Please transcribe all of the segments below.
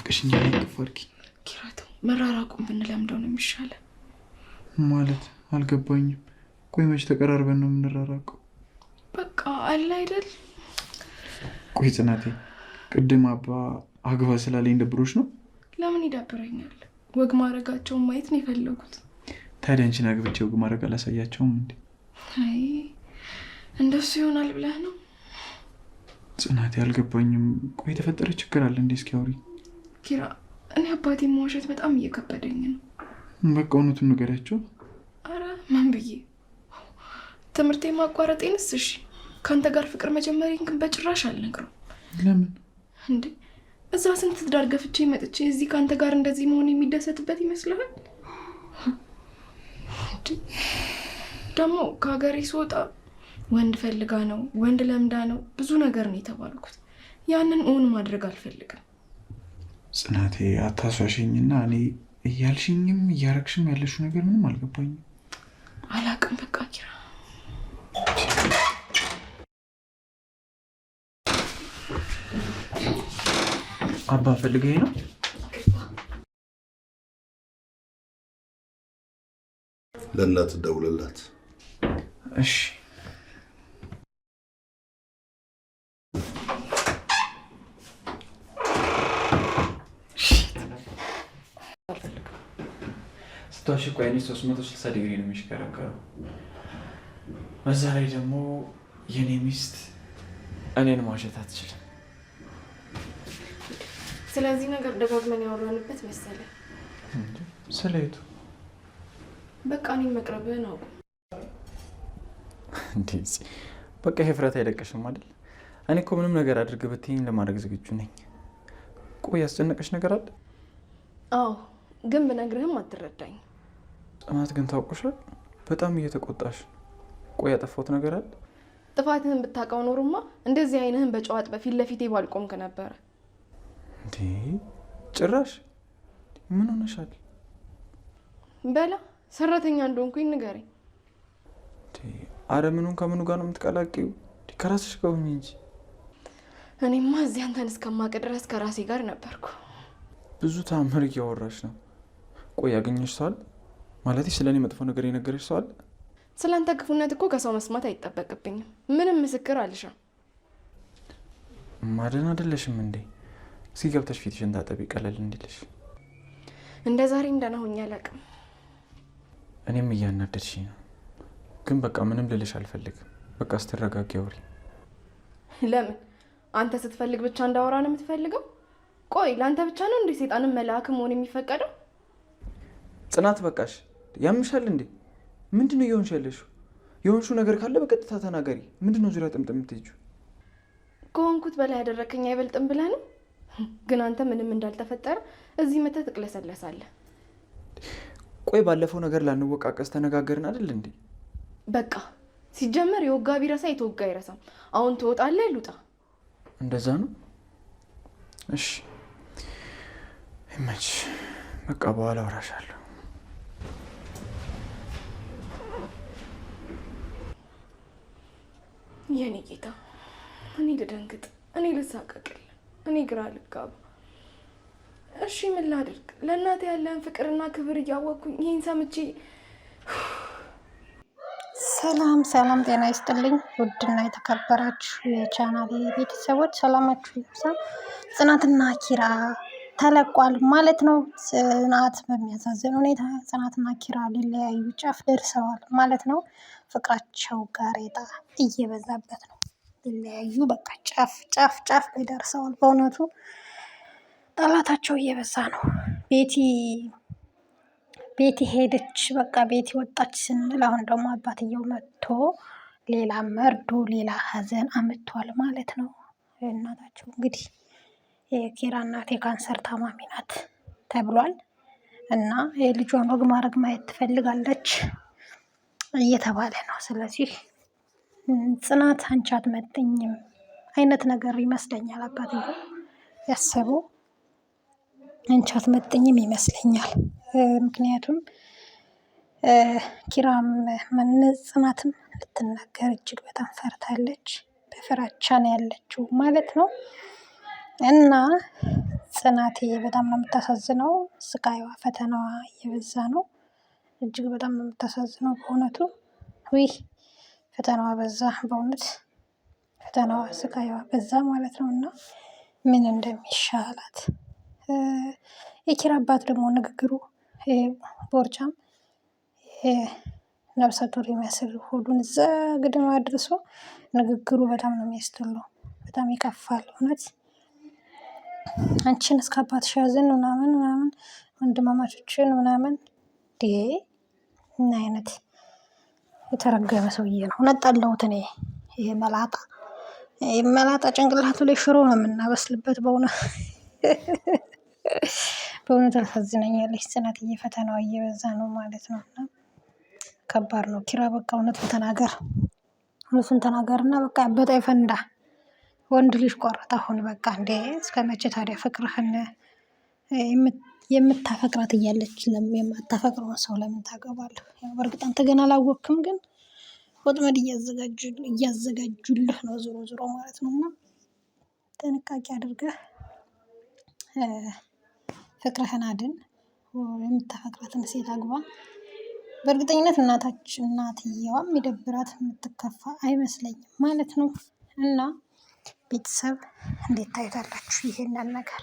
ናፍቀሽኛል አትፈርቂ ኪራቶ መራራቁን ብንለምደው ነው የሚሻለው ማለት አልገባኝም ቆይ መች ተቀራርበን ነው የምንራራቀው በቃ አለ አይደል ቆይ ጽናቴ ቅድም አባ አግባ ስላለኝ ደብሮሽ ነው ለምን ይደብረኛል ወግ ማረጋቸውን ማየት ነው የፈለጉት ታዲያ አንቺን አግብቼ ወግ ማረግ አላሳያቸውም እንዴ አይ እንደሱ ይሆናል ብለህ ነው ጽናቴ አልገባኝም ቆይ የተፈጠረ ችግር አለ እንዴ እስኪ አውሪ ኪራ እኔ አባቴ መዋሸት በጣም እየከበደኝ ነው በቃ እውነቱን ንገሪያቸው አረ ማን ብዬ ትምህርቴ ማቋረጤንስ እሺ ካንተ ጋር ፍቅር መጀመሪያን ግን በጭራሽ አልነግረው ለምን እንዴ እዛ ስንት ትዳር ገፍቼ መጥቼ እዚህ ካንተ ጋር እንደዚህ መሆን የሚደሰትበት ይመስላል ደግሞ ከሀገሬ ስወጣ ወንድ ፈልጋ ነው ወንድ ለምዳ ነው ብዙ ነገር ነው የተባልኩት ያንን እውን ማድረግ አልፈልግም ጽናቴ አታሷሽኝና እኔ እያልሽኝም እያረግሽም ያለሽው ነገር ምንም አልገባኝም አላቅም በቃ ኪራ አባ ፈልገኝ ነው ለእናት ደውልላት እሺ ስትዋሽ እኮ አይኔ 360 ዲግሪ ነው የሚሽከረከረው በዛ ላይ ደግሞ የኔ ሚስት እኔን ማውሸት አትችልም ስለዚህ ነገር ደጋግመን ያወራንበት መሰለኝ ስለይቱ በቃ እኔን መቅረብህን አውቁ እንዴ በቃ ህፍረት አይለቀሽም አይደል እኔ እኮ ምንም ነገር አድርግ ብትይኝ ለማድረግ ዝግጁ ነኝ ቆይ ያስጨነቀሽ ነገር አለ አዎ ግን ብነግርህም አትረዳኝ ጽናት ግን ታውቁሻል በጣም እየተቆጣሽ ቆይ ያጠፋሁት ነገር አለ ጥፋትህን ብታውቀው ኖርማ እንደዚህ አይንህን በጨዋጥ በፊት ለፊቴ ባልቆምክ ነበር እንዴ ጭራሽ ምን ሆነሻል በላ ሰራተኛ እንደሆንኩኝ ንገረኝ አረ ምኑን ከምኑ ጋር ነው የምትቀላቂው ከራስሽ ጋር ሁኚ እንጂ እኔማ እዚህ አንተን እስከማውቅ ድረስ ከራሴ ጋር ነበርኩ ብዙ ታምር እያወራሽ ነው ቆይ ያገኘሽ ሰው አለ ማለት ስለኔ መጥፎ ነገር የነገረሽ ሰው አለ ስላንተ ክፉነት እኮ ከሰው መስማት አይጠበቅብኝም ምንም ምስክር አልሻም ማደን አይደለሽም እንዴ እስኪ ገብተሽ ፊትሽን ታጠቢ ቀለል እንዲልሽ እንደ ዛሬ እንደናሆኛ አላውቅም እኔም እያናደድሽኝ ነው ግን በቃ ምንም ልልሽ አልፈልግም በቃ አስተረጋጊ አውሪ ለምን አንተ ስትፈልግ ብቻ እንዳወራ ነው የምትፈልገው ቆይ ላንተ ብቻ ነው እንዴ ሰይጣንን መልአክ መሆን የሚፈቀደው ጽናት በቃሽ ያምሻል እንዴ ምንድነው የሆንሽልሽው የሆንሹ ነገር ካለ በቀጥታ ተናገሪ ምንድነው ዙሪያ ጥምጥም የምትይጂው ከሆንኩት በላይ ያደረከኝ አይበልጥም ብለህ ነው ግን አንተ ምንም እንዳልተፈጠረ እዚህ መተህ ትቅለሰለሳለህ ቆይ ባለፈው ነገር ላንወቃቀስ ተነጋገርን አይደል እንዴ በቃ ሲጀመር የወጋ ቢረሳ የተወጋ አይረሳም አሁን ትወጣለህ ልውጣ እንደዛ ነው እሺ እመች በቃ በኋላ አወራሻለሁ የኔ ጌታ እኔ ልደንግጥ እኔ ልሳቀቅል እኔ ግራ ልጋባ እሺ ምን ላድርግ ለእናቴ ያለን ፍቅርና ክብር እያወቅኩኝ ይህን ሰምቼ ሰላም ሰላም ጤና ይስጥልኝ ውድና የተከበራችሁ የቻናሌ ቤተሰቦች ሰላማችሁ ይብዛ ጽናትና ኪራ ተለቋል ማለት ነው ጽናት በሚያሳዝን ሁኔታ ጽናትና ኪራ ሊለያዩ ጫፍ ደርሰዋል ማለት ነው ፍቅራቸው ጋሬጣ እየበዛበት ነው ሊለያዩ በቃ ጫፍ ላይ ደርሰዋል በእውነቱ ጠላታቸው እየበዛ ነው ቤቲ ሄደች በቃ ቤቲ ወጣች ስንል አሁን ደግሞ አባትየው መጥቶ ሌላ መርዶ ሌላ ሀዘን አመጥቷል ማለት ነው እናታቸው እንግዲህ የኪራ እናት የካንሰር ታማሚ ናት ተብሏል እና የልጇን ወግ ማድረግ ማየት ትፈልጋለች እየተባለ ነው ስለዚህ ጽናት አንቺ አትመጥኝም አይነት ነገር ይመስለኛል አባትየው ያሰበው አንቺ አትመጥኝም ይመስለኛል ምክንያቱም ኪራም ጽናትም ልትናገር እጅግ በጣም ፈርታለች በፍራቻ ነው ያለችው ማለት ነው እና ጽናቴ በጣም ነው የምታሳዝነው። ስቃይዋ ፈተናዋ እየበዛ ነው። እጅግ በጣም ነው የምታሳዝነው በእውነቱ። ውይ ፈተናዋ በዛ፣ በእውነት ፈተናዋ ስቃይዋ በዛ ማለት ነው። እና ምን እንደሚሻላት የኪራ አባት ደግሞ ንግግሩ ቦርጫም ነብሰ ጡር የሚያስል ሆዱን እዛ ግድም አድርሶ ንግግሩ በጣም ነው የሚያስጠላው። በጣም ይከፋል እውነት። አንቺን እስከ አባትሽ ያዝን ምናምን ምናምን ወንድማማቾችን ምናምን ምን አይነት የተረገመ ሰውዬ ነው። እውነት ጠላሁት እኔ። ይሄ መላጣ ጭንቅላቱ ላይ ሽሮ ነው የምናበስልበት። በእውነት አሳዝነኛለች ጽናትዬ። ፈተናዋ እየበዛ ነው ማለት ነው። እና ከባድ ነው። ኪራ በቃ እውነቱን ተናገርና በቃ ያበጠ ይፈንዳ። ወንድ ልጅ ቆረጠ አሁን በቃ እንዴ! እስከ መቼ ታዲያ ፍቅርህን የምታፈቅራት እያለች የማታፈቅረውን ሰው ለምን ታገባለህ? ያው በእርግጥ አንተ ገና አላወቅክም፣ ግን ወጥመድ እያዘጋጁልህ ነው ዞሮ ማለት ነው። እና ጥንቃቄ አድርገህ ፍቅርህን አድን። የምታፈቅራትን ሴት አግባ። በእርግጠኝነት እናትየዋም የሚደብራት የምትከፋ አይመስለኝም ማለት ነው። እና ቤተሰብ እንዴት ታዩታላችሁ ይሄንን ነገር?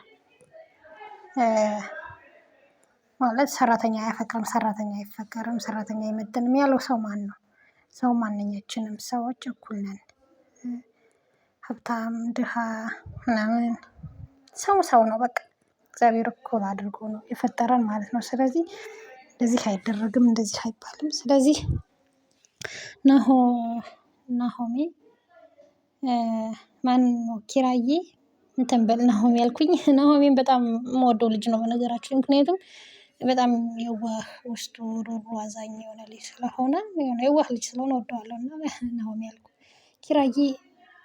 ማለት ሰራተኛ አያፈቅርም፣ ሰራተኛ አይፈቀርም፣ ሰራተኛ አይመጥንም ያለው ሰው ማን ነው? ሰው ማንኛችንም ሰዎች እኩል ነን። ሀብታም ድሃ ምናምን ሰው ነው በቃ። እግዚአብሔር እኩል አድርጎ ነው የፈጠረን ማለት ነው። ስለዚህ እንደዚህ አይደረግም፣ እንደዚህ አይባልም። ስለዚህ ናሆሜ ማነው ኪራዬ እንትን በል ናሆሜ ያልኩኝ። ናሆሜን በጣም የምወደው ልጅ ነው በነገራችን። ምክንያቱም በጣም የዋህ ውስጡ ሩሩ አዛኝ የሆነ ልጅ ስለሆነ የዋህ ልጅ ስለሆነ ወደዋለሁ። እና ናሆሜ ያልኩ ኪራዬ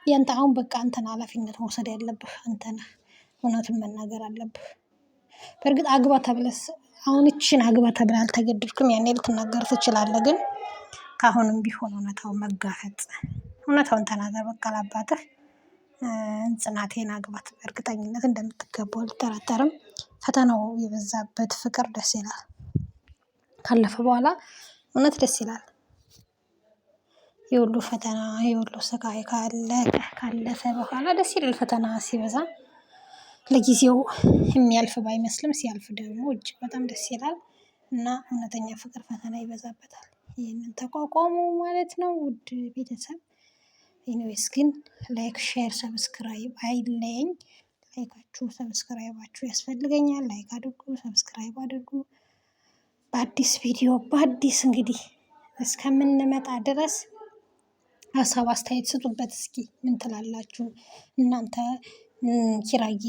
ያንተ አሁን በቃ አንተን ኃላፊነት መውሰድ ያለብህ አንተ ነህ። እውነቱን መናገር አለብህ። በእርግጥ አግባ ተብለስ አሁን ይችን አግባ ተብለህ አልተገደድክም። ያኔ ልትናገር ትችላለህ። ግን ከአሁንም ቢሆን እውነታውን መጋፈጥ፣ እውነታውን ተናገር በቃ ለአባትህ። ጽናቴን አግባት። በእርግጠኝነት እንደምትገባው አልጠራጠርም። ፈተናው የበዛበት ፍቅር ደስ ይላል። ካለፈ በኋላ እውነት ደስ ይላል። የሁሉ ፈተና የሁሉ ስቃይ ካለፈ በኋላ ደስ ይላል። ፈተና ሲበዛ ለጊዜው የሚያልፍ ባይመስልም ሲያልፍ ደግሞ እጅግ በጣም ደስ ይላል። እና እውነተኛ ፍቅር ፈተና ይበዛበታል። ይህንን ተቋቋሙ ማለት ነው ውድ ቤተሰብ። ኤኒዌይስ ግን ላይክ፣ ሼር፣ ሰብስክራይብ አይለኝ። ላይካችሁ ሰብስክራይባችሁ ያስፈልገኛል። ላይክ አድርጉ፣ ሰብስክራይብ አድርጉ። በአዲስ ቪዲዮ በአዲስ እንግዲህ እስከምንመጣ ድረስ ሀሳብ አስተያየት ስጡበት። እስኪ ምን ትላላችሁ እናንተ? ኪራዬ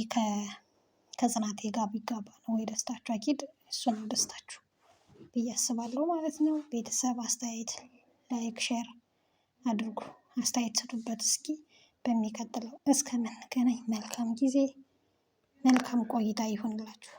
ከጽናቴ ጋር ቢጋባ ነው ወይ ደስታችሁ? አኪድ እሱ ነው ደስታችሁ ብዬ አስባለሁ ማለት ነው። ቤተሰብ አስተያየት ላይክ ሼር አድርጉ፣ አስተያየት ስጡበት። እስኪ በሚቀጥለው እስከምንገናኝ መልካም ጊዜ መልካም ቆይታ ይሁንላችሁ።